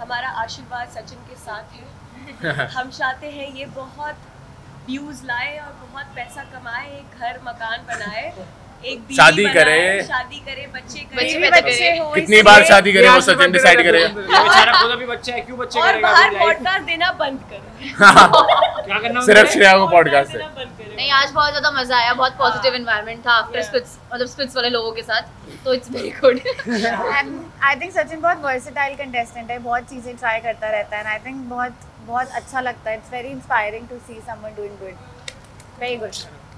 हमारा आशीर्वाद सचिन के साथ है। हम चाहते हैं ये बहुत व्यूज लाए और बहुत पैसा कमाए, एक घर मकान बनाए, एक बीवी शादी करे, बच्चे हो। कितनी बार शादी करे वो सचिन डिसाइड करे। बेचारा खुद अभी बच्चा है, क्यों बच्चे और करेगा? बाहर पॉडकास्ट देना बंद करे। क्या करना सिर्फ श्रेया को पॉडकास्ट से। नहीं, आज बहुत ज्यादा मजा आया, बहुत पॉजिटिव एनवायरनमेंट था आफ्टर स्पिट्स, मतलब स्पिट्स वाले लोगों के साथ, तो it's very good. I think Sachin बहुत वर्सेटाइल कंटेस्टेंट है, बहुत चीज़ें ट्राई करता रहता है, एंड आई थिंक बहुत अच्छा लगता है। It's very inspiring to see someone doing good, very good.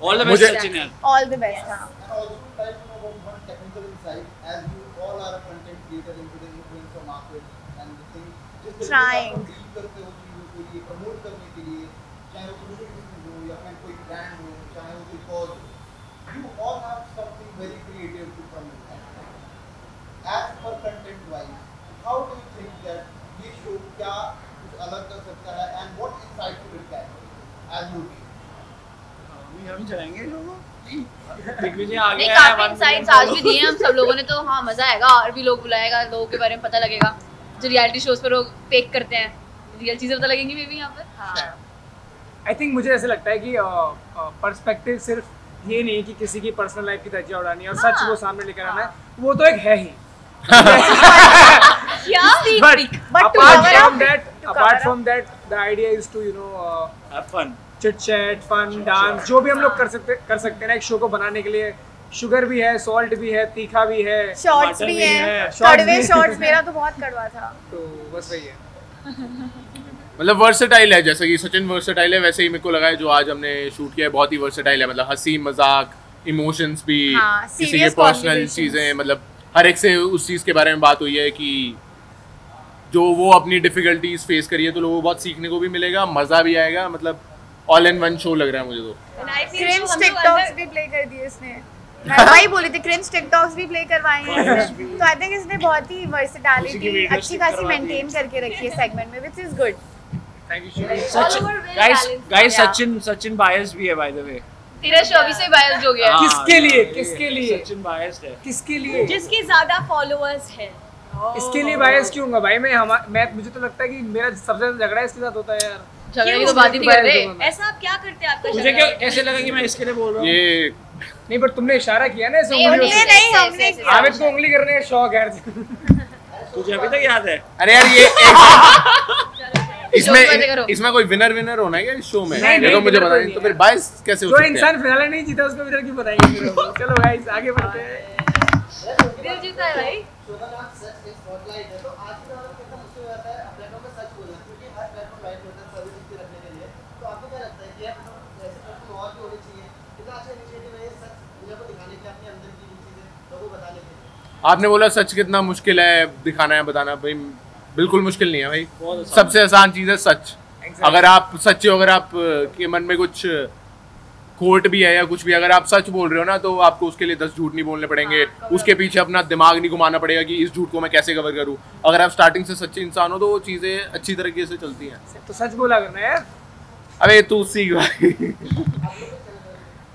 All the best Sachin यार, ऑल द बेस्ट। हाँ, trying you all have something very creative to come in. As per content wise, how do you think that ये show क्या कुछ अलग कर सकता है and what insights will it carry as you हम चलाएंगे शो को। दिग्विजय आ नहीं, गया है, काफी इंसाइट्स आज भी दिए हम सब लोगों ने, तो हाँ मजा आएगा, और भी लोग बुलाएगा, लोगों के बारे में पता लगेगा, जो रियलिटी शोज पर लोग फेक करते हैं, रियल चीजें पता लगेंगी मे बी यहाँ पर। हाँ, आई थिंक मुझे ऐसा लगता है कि पर्सपेक्टिव सिर्फ ये नहीं कि किसी की पर्सनल लाइफ की धज्जियां उड़ानी है और सच वो सामने लेकर आना है, वो तो एक है ही। apart from that the idea is to have fun, chit chat, fun, dance, जो भी हम लोग कर सकते हैं ना एक शो को बनाने के लिए। शुगर भी है, सॉल्ट भी है, तीखा भी है, शॉर्ट्स भी है, कड़वे शॉर्ट्स, मेरा तो बहुत कड़वा था, तो बस वही है। मतलब वर्सेटाइल है, जैसे कि सचिन वर्सेटाइल है वैसे ही मेरे को लगा है जो आज हमने शूट किया है बहुत ही वर्सेटाइल है। मतलब हंसी मजाक, इमोशंस भी, किसी के पर्सनल चीज़ें, मतलब हर एक से उस चीज़ के बारे में बात हुई है कि जो वो अपनी डिफिकल्टीज फेस करी है, तो लोगों को बहुत सीखने को भी मिलेगा, मज़ा भी आएगा। मतलब ऑल इन वन शो लग रहा है मुझे तो। क्रिंज टिकटॉक्स भी प्ले कर दिए इसने, मैं वही बोली थी, क्रिंज टिकटॉक्स भी प्ले करवाए हैं इसने, तो आई थिंक इसने बहुत ही वर्सेटैलिटी अच्छी खासी मेंटेन करके रखी है सेगमेंट में, which is good. Thank you. Guys Sachin biased भी है बाय द वे। तेरा शो अभी से बायस्ड हो गया है। किसके लिए सचिन बायस्ड है? किसके लिए? जिसके ज्यादा फॉलोअर्स हैं। इसके लिए बायस क्यों होगा भाई? मैं मुझे तो लगता है कि मेरा सबसे ज्यादा झगड़ा इसके साथ होता है यार। झगड़े की तो बात ही नहीं कर रहे। ऐसा आप क्या करते हैं? आपका मुझे क्या कैसे लगा कि मैं इसके लिए बोल रहा हूँ? ये नहीं, बट तुमने इशारा किया ना ऐसे नहीं, हमने आबिद को उंगली करने का शौक है। तुझे अभी तक याद है? अरे यार ये इसमें कोई विनर होना है क्या इस शो में? ये तो मुझे पता नहीं, तो फिर बायस कैसे हो सकते हैं? जो इंसान फिनाले नहीं जीता उसको विनर क्यों बनाएंगे? चलो गाइस आगे बढ़ते हैं। दिल जीता है भाई। आपने बोला सच कितना मुश्किल है दिखाना है, बताना। भाई बिल्कुल मुश्किल नहीं है भाई, सबसे आसान चीज़ है सच। अगर आप सच्चे हो, अगर आप के मन में कुछ खोट भी है या कुछ भी, अगर आप सच बोल रहे हो ना, तो आपको उसके लिए 10 झूठ नहीं बोलने पड़ेंगे। उसके पीछे अपना दिमाग नहीं घुमाना पड़ेगा कि इस झूठ को मैं कैसे कवर करूँ। अगर आप स्टार्टिंग से सच्चे इंसान हो तो वो चीज़ें अच्छी तरीके से चलती हैं। तो सच बोला करना यार। अबे तू सीख भाई।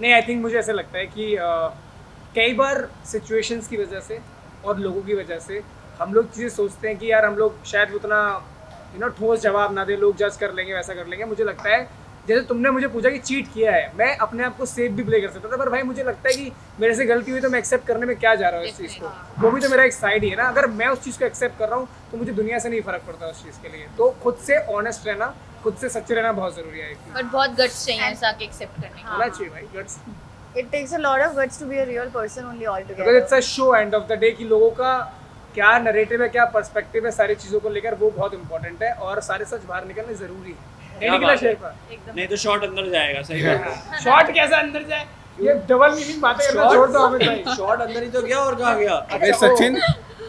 नहीं, आई थिंक मुझे ऐसा लगता है कि कई बार सिचुएशंस की वजह से और लोगों की वजह से हम लोग चीज़ें सोचते हैं कि यार हम लोग शायद उतना ठोस जवाब ना दे, लोग जज कर लेंगे, वैसा कर लेंगे। मुझे लगता है जैसे तुमने मुझे पूछा कि चीट किया है, मैं अपने आप को सेफ भी प्ले कर सकता था, पर भाई मुझे लगता है कि मेरे से गलती हुई तो मैं एक्सेप्ट करने में क्या जा रहा हूँ इस चीज़ को। वो भी तो मेरा एक साइड ही है ना। अगर मैं उस चीज़ को एक्सेप्ट कर रहा हूँ तो मुझे दुनिया से नहीं फर्क पड़ता उस चीज़ के लिए। तो खुद से ऑनेस्ट रहना, खुद से सच्चे रहना बहुत ज़रूरी है। बट बहुत गट्स चाहिए ऐसा कि एक्सेप्ट करने का। होना चाहिए भाई guts. It takes a lot of guts to be a real person only altogether. Because it's a show end of the day कि लोगों का क्या नैरेटिव है, क्या पर्सपेक्टिव है सारी चीज़ों को लेकर, वो बहुत इंपॉर्टेंट है और सारे सच बाहर निकलने ज़रूरी है। नहीं निकला शेरपा? नहीं तो शॉट अंदर जाएगा। सही बात है। शॉट कैसे अंदर जाए? ये डबल मीनिंग बातें करना छोड़ दो हमें भाई। शॉट अंदर ही तो गया और कहाँ गया? अबे सचिन,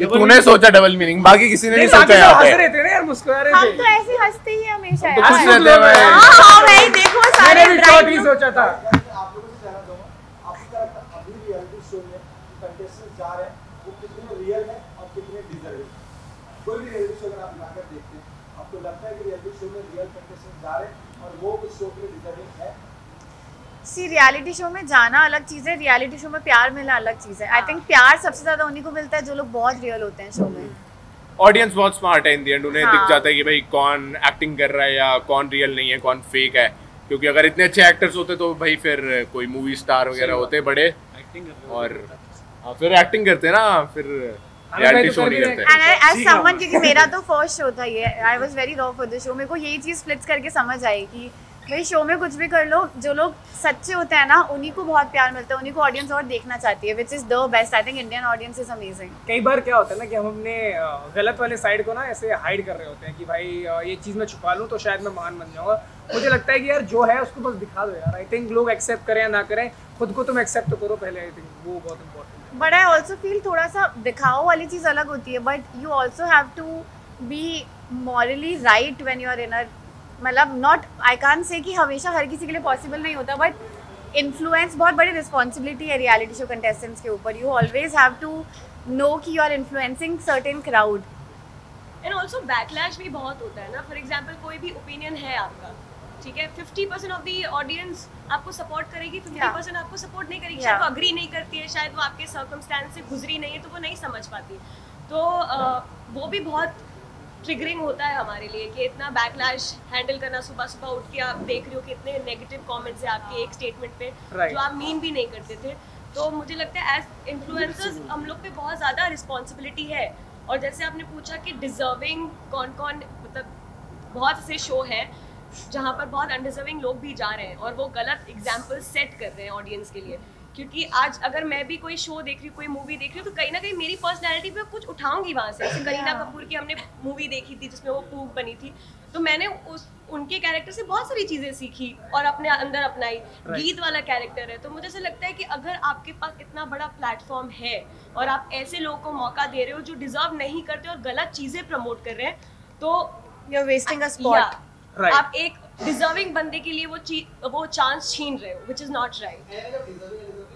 ये तूने सोचा डबल मीनिंग, बाकी किसी ने नहीं सोचा यहाँ पे। हंस रहे थे ना यार, मुस्कुरा रहे थे। हम तो ऐसे हंसते ही हमेशा तो खुश रहते हैं भाई। हाँ भाई देखो सारे मैंने भी शॉट ही सोचा था। आप लोगों से जानना चाहूँगा, आपकी तरफ अभी रियलिटी शो में कंटेस्टेंट्स जा रहे हैं, वो कितने रियल हैं और कितने डिजर्विंग? कोई भी रियलिटी शो अगर आप जाकर देखते हैं, आपको लगता है कि रियलिटी शो में रियल कंटेस्टेंट्स जा रहे हैं और वो उस शो के लिए डिजर्विंग है? सी रियलिटी शो में जाना अलग चीज़ है, रियलिटी शो में प्यार मिलना अलग चीज़ है। आई थिंक प्यार सबसे ज़्यादा उन्हीं को मिलता है जो लोग बहुत रियल होते हैं शो में। ऑडियंस बहुत स्मार्ट है इन दी एंड, उन्हें हाँ. दिख जाता है कि भाई कौन एक्टिंग कर रहा है या कौन रियल नहीं है, कौन फेक है। क्योंकि अगर इतने अच्छे एक्टर्स होते तो भाई फिर कोई मूवी स्टार वगैरह होते बड़े, और फिर एक्टिंग करते ना, फिर रियलिटी शो नहीं करते। एंड एज समवन, क्योंकि मेरा तो फर्स्ट शो था ये, I was very raw for the show. मेरे को यही चीज़ फ्लिप्स करके समझ आई कि भाई शो में कुछ भी कर लो, जो लोग सच्चे होते हैं ना उन्हीं को बहुत प्यार मिलता है, उन्हीं को ऑडियंस और देखना चाहती है, which is the best. I think Indian audience is amazing. कई बार क्या होता है ना कि हम अपने गलत वाले साइड को ना ऐसे हाइड कर रहे होते हैं कि भाई ये चीज़ मैं छुपा लूँ तो शायद मैं महान बन जाऊँगा। मुझे लगता है कि यार जो है उसको बस दिखा दो यार। आई थिंक लोग एक्सेप्ट करें या ना करें, खुद को तुम एक्सेप्ट तो करो पहले। आई थिंक वो बहुत इंपॉर्टेंट है। बट आई ऑल्सो फील थोड़ा सा दिखाओ वाली चीज़ अलग होती है, but you also have to be morally right when you are in a, मतलब नॉट, आई कांट से कि हमेशा हर किसी के लिए पॉसिबल नहीं होता, बट इन्फ्लुएंस बहुत बड़ी रिस्पॉन्सिबिलिटी है रियलिटी शो कंटेस्टेंट्स के ऊपर। You always have to know कि you are influencing certain crowd. And also backlash भी बहुत होता है ना। फॉर एग्जाम्पल कोई भी ओपिनियन है आपका, ठीक है, 50% ऑफ द ऑडियंस आपको सपोर्ट करेगी, 50% आपको सपोर्ट नहीं करेगी, शायद वो अग्री नहीं करती है, शायद वो आपके सर्कमस्टेंस से गुजरी नहीं है तो वो नहीं समझ पाती। तो वो भी बहुत ट्रिगरिंग होता है हमारे लिए कि इतना बैकलैश हैंडल करना। सुबह सुबह उठ के आप देख रहे हो कि इतने नेगेटिव कमेंट्स है आपके एक स्टेटमेंट पे जो आप मीन भी नहीं करते थे। तो मुझे लगता है एज इन्फ्लुएंसर्स हम लोग पे बहुत ज़्यादा रिस्पॉन्सिबिलिटी है। और जैसे आपने पूछा कि डिजर्विंग कौन कौन, मतलब बहुत से शो हैं जहाँ पर बहुत अनडिजर्विंग लोग भी जा रहे हैं और वो गलत एग्जाम्पल सेट कर रहे हैं ऑडियंस के लिए। क्योंकि आज अगर मैं भी कोई शो देख रही हूँ, कोई मूवी देख रही हूँ, तो कहीं ना कहीं मेरी पर्सनैलिटी पे कुछ उठाऊंगी वहाँ से। जैसे करीना कपूर की हमने मूवी देखी थी जिसमें वो पूग बनी थी, तो मैंने उनके कैरेक्टर से बहुत सारी चीज़ें सीखी और अपने अंदर अपनाई। गीत वाला कैरेक्टर है, तो मुझे ऐसा लगता है कि अगर आपके पास इतना बड़ा प्लेटफॉर्म है और आप ऐसे लोगों को मौका दे रहे हो जो डिजर्व नहीं करते और गलत चीज़ें प्रमोट कर रहे हैं, तो you are wasting a spot. आप एक डिजर्विंग बंदे के लिए वो चांस छीन रहे हो, व्हिच इज नॉट राइट।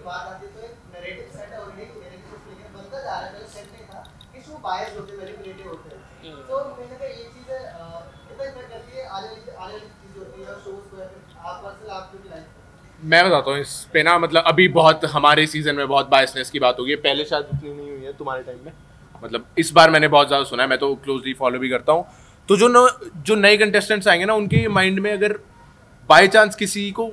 बात आती है तो एक नैरेटिव सेट है ऑलरेडी, नैरेटिव को लेकर बनता जा रहा है, पहले सेट नहीं था कि शो बायस होते, मैनिपुलेटिव होते हैं। तो मैंने कहा ये चीज इतना इफेक्ट करती है आने वाली चीज होती है शोज को, आप पर्सनल आपकी लाइफ। मैं बताता हूँ इस पे ना, मतलब अभी बहुत हमारे सीजन में बहुत बायसनेस की बात होगी, पहले शायद उतनी नहीं हुई है तुम्हारे टाइम में, मतलब इस बार मैंने बहुत ज़्यादा सुना है, मैं तो क्लोजली फॉलो भी करता हूँ। तो जो नए कंटेस्टेंट्स आएंगे ना, उनके माइंड में अगर बाई चांस किसी को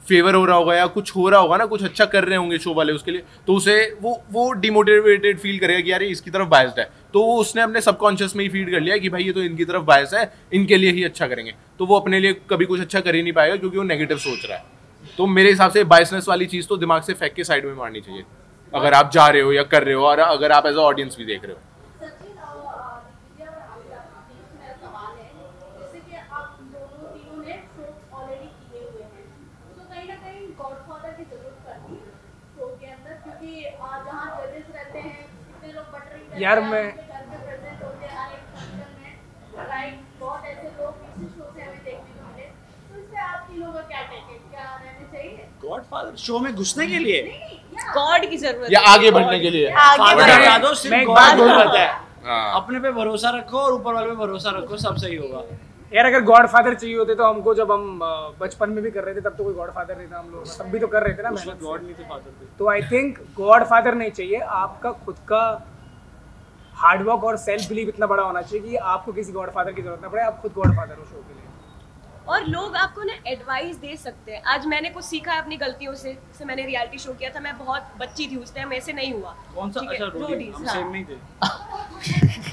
फेवर हो रहा होगा या कुछ हो रहा होगा ना, कुछ अच्छा कर रहे होंगे शो वाले उसके लिए, तो उसे वो डिमोटिवेटेड फील करेगा कि यार ये इसकी तरफ बायस्ड है। तो वो उसने अपने सबकॉन्शियस में ही फीड कर लिया कि भाई ये तो इनकी तरफ बायस है, इनके लिए ही अच्छा करेंगे। तो वो अपने लिए कभी कुछ अच्छा कर ही नहीं पाएगा क्योंकि वो नेगेटिव सोच रहा है। तो मेरे हिसाब से बायसनेस वाली चीज़ तो दिमाग से फेंक के साइड में मारनी चाहिए, अगर आप जा रहे हो या कर रहे हो, और अगर आप एज अ ऑडियंस भी देख रहे हो। यार मैं गॉडफादर शो में घुसने के लिए गॉड की जरूरत या आगे बढ़ने के लिए बता दो, सिर्फ गॉड बोलता है। हाँ। अपने पे भरोसा रखो और ऊपर वाले पे भरोसा रखो, सब सही होगा। यार अगर गॉडफादर चाहिए होते तो हमको, जब हम बचपन में भी कर रहे थे तब तो कोई गॉडफादर नहीं था, हम लोग तब भी तो कर रहे थे ना, मेहनत गॉड नहीं थे, फादर थे। तो आई थिंक गॉडफादर नहीं चाहिए, आपका खुद का हार्डवर्क और सेल्फ बिलीव इतना बड़ा होना चाहिए कि आपको किसी गॉडफादर की जरूरत ना पड़े, आप खुद गॉडफादर हो शो के लिए। और लोग आपको ना एडवाइस दे सकते हैं। आज मैंने कुछ सीखा है अपनी गलतियों से। जैसे मैंने रियलिटी शो किया था, मैं बहुत बच्ची थी उस टाइम, ऐसे नहीं हुआ। कौन सा? अच्छा रोडीज, हम सेम नहीं थे।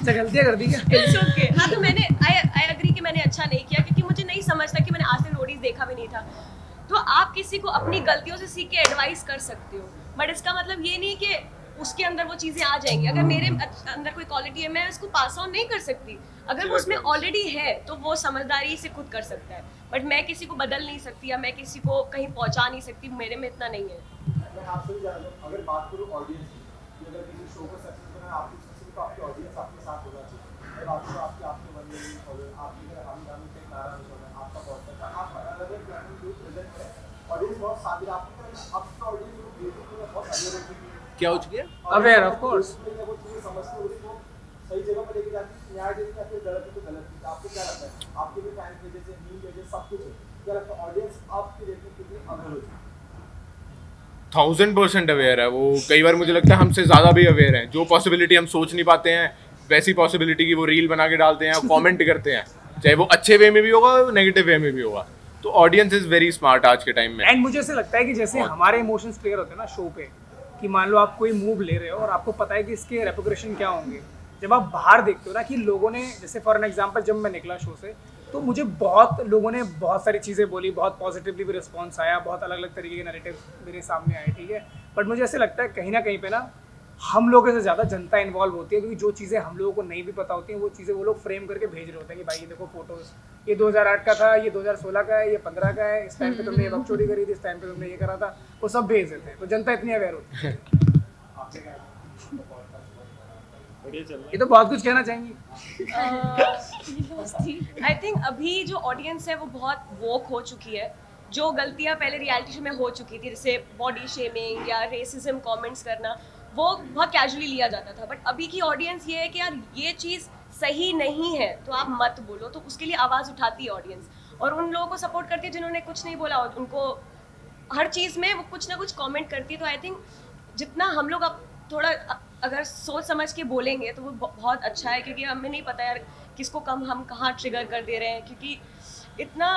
अच्छा गलतियां कर दी क्या? It's okay. हाँ, तो मैंने आई एग्री कि मैंने अच्छा नहीं किया क्योंकि मुझे नहीं समझता कि मैंने आज तक रोडीज देखा भी नहीं था। तो आप किसी को अपनी गलतियों से सीख के एडवाइस कर सकते हो, बट इसका मतलब ये नहीं कि उसके अंदर वो चीज़ें आ जाएंगी। अगर मेरे अंदर कोई क्वालिटी है, मैं उसको पास ऑन नहीं कर सकती। अगर वो उसमें ऑलरेडी है तो वो समझदारी से खुद कर सकता है, बट मैं किसी को बदल नहीं सकती या मैं किसी को कहीं पहुंचा नहीं सकती, मेरे में इतना नहीं है। मैं आपसे भी जान लूं, अगर बात करूं ऑडियंस की, अगर किसी शो को सक्सेस करना है, आपकी सक्सेस तो आपकी ऑडियंस आपके साथ होना चाहिए। अगर आपके मन में और आपकी अगर हम से नारा होना है, आपका बहुत अच्छा, आप अलग अलग प्लेटफॉर्म पे प्रेजेंट है, ऑडियंस बहुत साथ है आपकी तरफ। आपका ऑडियंस जो बेसिकली बहुत अवेयर हो चुकी है। क्या हो चुकी है? Aware of course. वो चीजें समझते हैं, उसको सही जगह पर लेके जाती है, न्याय देती है, फिर गलत है तो गलत है। आपको क्या लगता है? आपके भी फैन पेजेस है, मीम पेजेस, सब कुछ है, क्या लगता है ऑडियंस आपकी रेट में कितनी अवेयर हो चुकी है? 1000% अवेयर है वो। कई बार मुझे लगता है हमसे ज़्यादा भी अवेयर है। जो पॉसिबिलिटी हम सोच नहीं पाते हैं वैसी पॉसिबिलिटी की वो रील बना के डालते हैं, कमेंट करते हैं, चाहे वो अच्छे वे में भी होगा, नेगेटिव वे में भी होगा। तो ऑडियंस इज वेरी स्मार्ट आज के टाइम में। एंड मुझे ऐसा लगता है कि जैसे हमारे इमोशंस क्लियर होते हैं ना शो पे, कि मान लो आप कोई मूव ले रहे हो और आपको पता है कि इसके रेपरकशन क्या होंगे, जब आप बाहर देखते हो ना कि लोगों ने, जैसे फॉर एन एग्जांपल जब मैं निकला शो से तो मुझे बहुत लोगों ने बहुत सारी चीज़ें बोली, बहुत पॉजिटिवली भी रिस्पॉन्स आया, बहुत अलग अलग तरीके के नैरेटिव मेरे सामने आए, ठीक है। बट मुझे ऐसे लगता है कहीं ना कहीं पे ना हम लोगों से ज़्यादा जनता इन्वॉल्व होती है, क्योंकि जो चीज़ें हम लोगों को नहीं भी पता होती हैं वो चीज़ें वो लोग फ्रेम करके भेज रहे होते हैं कि भाई ये देखो फोटोज़, ये 2008 का था, ये 2016 का है, ये 15 का है, इस टाइम पे तुमने ये बकचोदी करी थी, इस टाइम पे तुमने ये करा था, वो सब भेज देते हैं। तो जनता इतनी अवेयर होती है। ये तो बहुत कुछ कहना चाहेंगी। आई थिंक अभी जो ऑडियंस है वो बहुत वोक हो चुकी है। जो गलतियां पहले रियलिटी शो में हो चुकी थी, जैसे बॉडी शेमिंग या रेसिज्म कमेंट्स करना, वो बहुत कैजुअली लिया जाता था। बट अभी की ऑडियंस ये है कि यार ये चीज़ सही नहीं है तो आप मत बोलो, तो उसके लिए आवाज़ उठाती है ऑडियंस और उन लोगों को सपोर्ट करती है जिन्होंने कुछ नहीं बोला, उनको हर चीज़ में वो कुछ ना कुछ कमेंट करती है। तो आई थिंक जितना हम लोग अब थोड़ा अगर सोच समझ के बोलेंगे तो वो बहुत अच्छा है, क्योंकि हमें नहीं पता यार किसको कम हम कहाँ ट्रिगर कर दे रहे हैं, क्योंकि इतना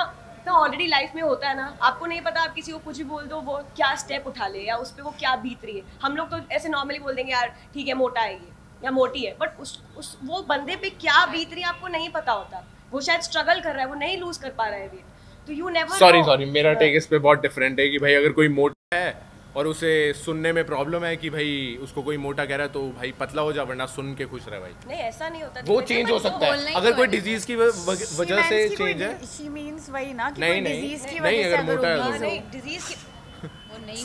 ऑलरेडी लाइफ में होता है ना, आपको नहीं पता आप किसी को कुछ भी बोल दो वो क्या स्टेप उठा ले या उस पर वो क्या बीत रही है। हम लोग तो ऐसे नॉर्मली बोल देंगे यार ठीक है मोटा है ये या मोटी है, बट उस वो बंदे पे क्या बीत रही है आपको नहीं पता होता। वो शायद स्ट्रगल कर रहा है, वो नहीं लूज कर पा रहा है वेट, तो यू नेवर। सॉरी मेरा टेक इस पे बहुत डिफरेंट है कि भाई अगर कोई मोटा है और उसे सुनने में प्रॉब्लम है कि भाई उसको कोई मोटा कह रहा है तो भाई पतला हो जा, वरना सुन के खुश रहे भाई। नहीं ऐसा नहीं होता, वो चेंज हो सकता है अगर कोई डिजीज की वजह से चेंज है। शी मींस वही ना कि नहीं, कोई डिजीज की नहीं, वजह से अगर मोटा है हाँ, तो नहीं डिजीज की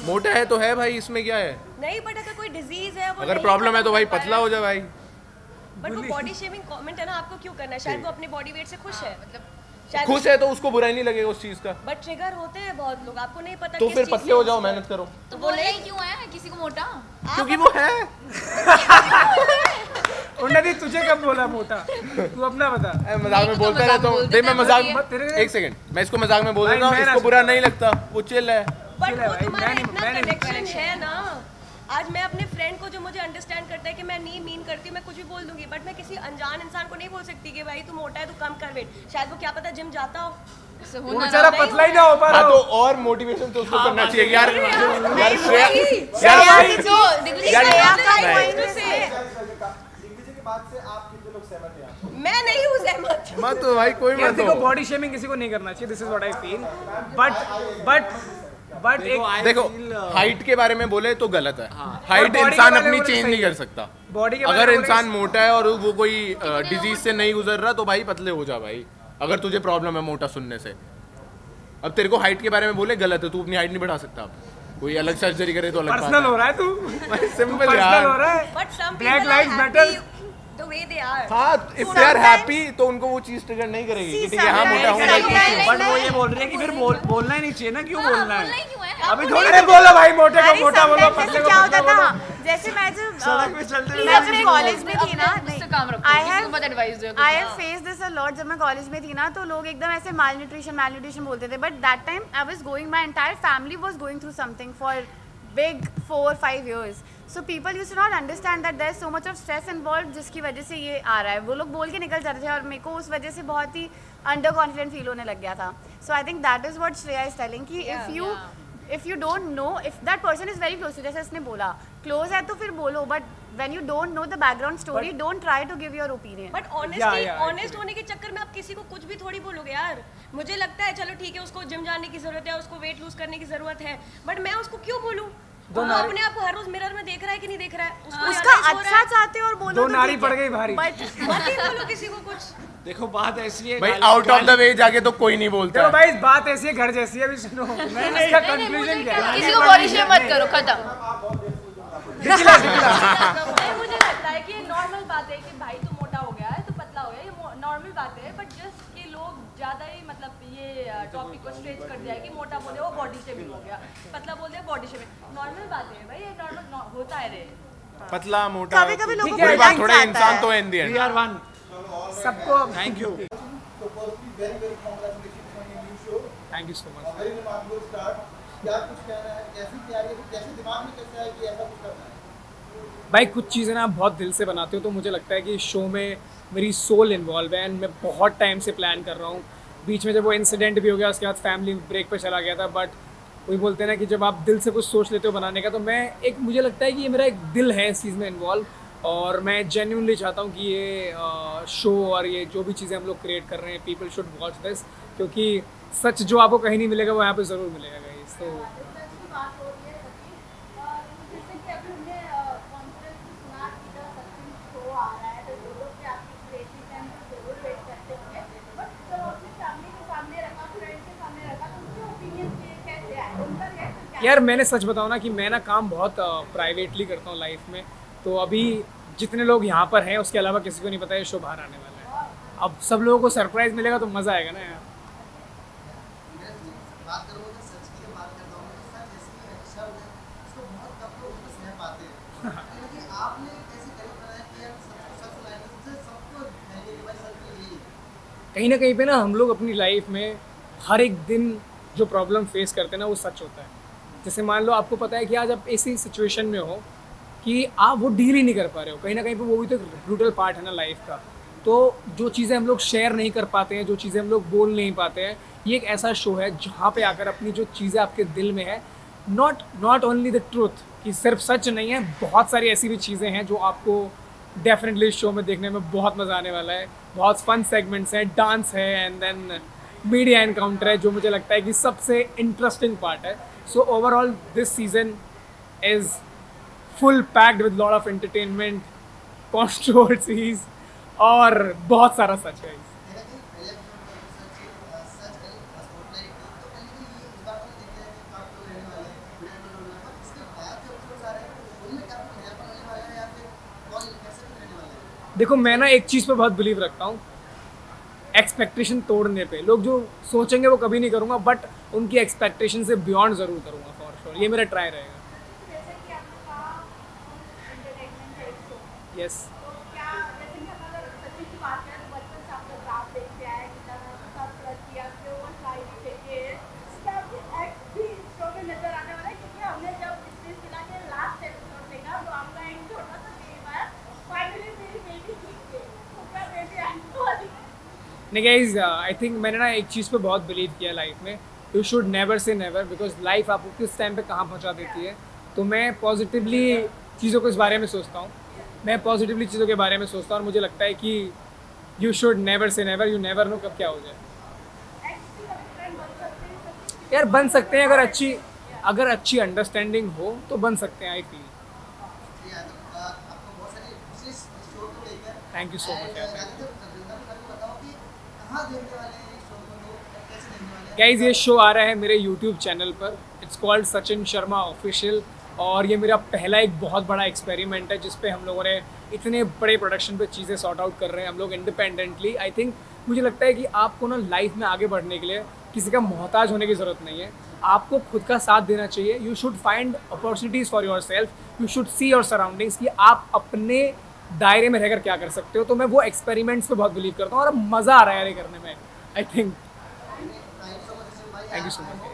मोटा है तो है भाई, इसमें क्या है। नहीं बट अगर कोई डिजीज है वो अगर नहीं प्रॉब्लम है तो खत्म भाई कर पा पतला रहा हो जा भाई। बट वो बॉडी शेमिंग कमेंट है ना, आपको क्यों करना है? शायद वो अपने बॉडी वेट से खुश है, मतलब खुश है तो उसको बुरा ही नहीं लगेगा उस चीज का। बट ट्रिगर होते हैं बहुत लोग, आपको नहीं पता तो किस फिर चीज़ पतले से हो जाओ, होता है। मेहनत करो। तो बोलना ही क्यों है किसी को मोटा? क्योंकि वो है। उन्नति तुझे कब बोला मोटा? तू अपना बता। मजाक में बोलता रहता हूँ। देख मैं मजाक, एक सेकंड, मैं इसको मजाक में बोल देता हूँ, इसको बुरा नहीं लगता, वो चिल है। बट वो तुम्हारा इतना कनेक्शन है ना। आज मैं अपने फ्रेंड को जो मुझे अंडरस्टैंड करता है कि मैं नहीं मीन करती हूँ, मैं कुछ भी बोल दूंगी, बट मैं किसी अनजान इंसान को नहीं बोल सकती कि भाई तू मोटा है, तू कम कर वेट। शायद वो क्या पता जिम जाता हो, वो बेचारा पतला ही ना हो पा रहा तो हो। और मोटिवेशन तो उसको करना चाहिए यार। यार श्रेया मैं नहीं हूँ सहमत। मत तो भाई कोई मत देखो हो। बॉडी शेमिंग किसी को नहीं करना चाहिए, this is what I feel. But एक देखो हाइट के बारे में बोले तो गलत है। हाइट और body इंसान के बारे अपनी में चेंज सही नहीं है। कर सकता। बॉडी के बारे अगर में इंसान मोटा है और वो कोई डिजीज से नहीं गुजर रहा तो भाई पतले हो जा भाई, अगर तुझे प्रॉब्लम है मोटा सुनने से। अब तेरे को हाइट के बारे में बोले गलत है, तू अपनी हाइट नहीं बढ़ा सकता। कोई अलग सर्जरी करे तो अलग बात पर्सनल है। हो रहा है तू, सिंपल पर्सनल यार। हो रहा है। But some Black people are lives happy matter. the way they are. हाँ, if they are happy तो उनको वो चीज ट्रिगर नहीं करेगी कि ठीक है हाँ मोटा हूँ मैं खुश हूँ। बट वो ये बोल रही है कि फिर बोलना ही नहीं चाहिए ना, क्यों बोलना बोलना है? ही क्यों है? अभी आपको थोड़ी अरे बोलो भाई मोटे को मोटा बोलो, पतले को क्या पतला होता बोलो। था, जैसे मैं सड़क पे चलते हुए जब मैं कॉलेज में थी ना, उससे काम रखो, I किसी have- को मत एडवाइस दो। I have face this a lot. जब मैं कॉलेज में थी ना तो लोग एकदम ऐसे malnutrition बोलते थे, but that time I was going, my entire family was going through something for big 4-5 years. So people used to not understand that there's so much of stress involved जिसकी वजह से ये आ रहा है। वो लोग बोल के निकल जाते थे और मेरे को उस वजह से बहुत ही अंडर कॉन्फिडेंट फील होने लग गया था। So I think that is what Shreya is telling कि if you don't know, if that person is very close to, जैसे उसने बोला close है तो फिर बोलो, but when you don't know the background story, don't try to give your opinion. But honest होने के चक्कर में आप किसी को कुछ भी थोड़ी बोलोगे यार। मुझे लगता है चलो ठीक है उसको जिम जाने की जरूरत है, उसको वेट लूज करने की जरूरत है, बट मैं उसको क्यों बोलूं? वो अपने आप को हर रोज मिरर में देख रहा है कि नहीं देख रहा है, उसको उसका realize हो रहा अच्छा है। चाहते हो और बोलो दो तो नारी ठीक पड़ है। गई भारी। But मत ही बोलो किसी को कुछ। देखो बात ऐसी है भाई आउट ऑफ द वे जाके तो कोई नहीं बोलता देखो है। भाई बात ऐसी है, घर जैसी है। अभी सुनो इसका कंक्लूजन क्या है? किसी को बॉडी शेम मत करो, खत्म। नहीं, मुझे लगता है कि ये नॉर्मल बात है कि भाई तू मोटा हो गया है तो पतला हो गया, ये नॉर्मल बात है। बट जस्ट कि लोग ज़्यादा ही मतलब ये टॉपिक को स्ट्रेच कर दिया है कि मोटा बोले वो बॉडी शेमिंग हो गया, पतला बोले बॉडी शेमिंग। नॉर्मल बात है भाई, ये नॉर्मल होता है रे। पतला मोटा कभी-कभी लोगों को कोई बात, think थोड़े आता इंसान है। तो है in the end. We are one. सबको thank you. So firstly, very very congratulations on your new show. Thank you so much. Very remarkable start. क्या कुछ कहना है, कैसी तैयारी है, कैसे दिमाग में कैसे आया कि ऐसा कुछ करना है? भाई कुछ चीज़ें ना आप बहुत दिल से बनाते हो, तो मुझे लगता है कि शो में मेरी सोल इन्वॉल्व है एंड मैं बहुत टाइम से प्लान कर रहा हूँ। बीच में जब वो इंसिडेंट भी हो गया उसके बाद फैमिली ब्रेक पे चला गया था, बट वही बोलते हैं ना कि जब आप दिल से कुछ सोच लेते हो बनाने का, तो मैं मुझे लगता है कि ये मेरा एक दिल है इस चीज़ में इन्वॉल्व, और मैं जेन्युइनली चाहता हूँ कि ये शो और ये जो भी चीज़ें हम लोग क्रिएट कर रहे हैं, पीपल शुड वॉच दिस, क्योंकि सच जो आपको कहीं नहीं मिलेगा वो यहाँ पे ज़रूर मिलेगा गाइस। तो यार मैंने सच बताऊँ ना कि मैं ना काम बहुत प्राइवेटली करता हूँ लाइफ में, तो अभी जितने लोग यहाँ पर हैं उसके अलावा किसी को नहीं पता है शो बाहर आने वाला है। अब सब लोगों को सरप्राइज मिलेगा तो मज़ा आएगा ना यार। कहीं ना कहीं पे ना हम लोग अपनी लाइफ में हर एक दिन जो प्रॉब्लम फेस करते हैं ना वो सच होता है। जैसे मान लो आपको पता है कि आज आप ऐसी सिचुएशन में हो कि आप वो डील ही नहीं कर पा रहे हो, कहीं ना कहीं पे वो भी तो एक ब्रूटल पार्ट है ना लाइफ का। तो जो चीज़ें हम लोग शेयर नहीं कर पाते हैं, जो चीज़ें हम लोग बोल नहीं पाते हैं, ये एक ऐसा शो है जहाँ पे आकर अपनी जो चीज़ें आपके दिल में है, नॉट ओनली द ट्रूथ, कि सिर्फ सच नहीं है, बहुत सारी ऐसी भी चीज़ें हैं जो आपको डेफिनेटली इस शो में देखने में बहुत मज़ा आने वाला है। बहुत फन सेगमेंट्स हैं, डांस है एंड देन मीडिया एनकाउंटर है, जो मुझे लगता है कि सबसे इंटरेस्टिंग पार्ट है। So overall this season is full packed with lot of entertainment, controversies और बहुत सारा सच है। देखो मैं ना एक चीज़ पे बहुत बिलीव रखता हूँ, एक्सपेक्टेशन तोड़ने पे। लोग जो सोचेंगे वो कभी नहीं करूँगा, बट उनकी एक्सपेक्टेशन से बियॉन्ड ज़रूर करूँगा फॉर श्योर। ये मेरा ट्राई रहेगा। यस नहीं गाइज, आई थिंक मैंने ना एक चीज़ पे बहुत बिलीव किया लाइफ में, you should never say never, because life आपको किस टाइम पे कहाँ पहुँचा देती है। तो मैं पॉजिटिवली चीज़ों को इस बारे में सोचता हूँ, मैं पॉजिटिवली चीज़ों के बारे में सोचता हूँ, और मुझे लगता है कि you should never say never, you never know कब क्या हो जाए। यार बन सकते हैं, अगर अच्छी अंडरस्टैंडिंग हो तो बन सकते हैं। I feel. Thank you so much guys. ये शो आ रहा है मेरे यूट्यूब चैनल पर, it's called Sachin Sharma official, और ये मेरा पहला एक बहुत बड़ा एक्सपेरिमेंट है जिस पे हम लोगों ने इतने बड़े प्रोडक्शन पे चीज़ें सॉर्ट आउट कर रहे हैं हम लोग इंडिपेंडेंटली। आई थिंक मुझे लगता है कि आपको ना लाइफ में आगे बढ़ने के लिए किसी का मोहताज होने की ज़रूरत नहीं है, आपको खुद का साथ देना चाहिए। You should find opportunities for your self, you should see your surroundings कि आप अपने दायरे में रहकर क्या कर सकते हो। तो मैं वो एक्सपेरिमेंट्स पे बहुत बिलीव करता हूँ और अब मज़ा आ रहा है ये करने में। I think thank you so much.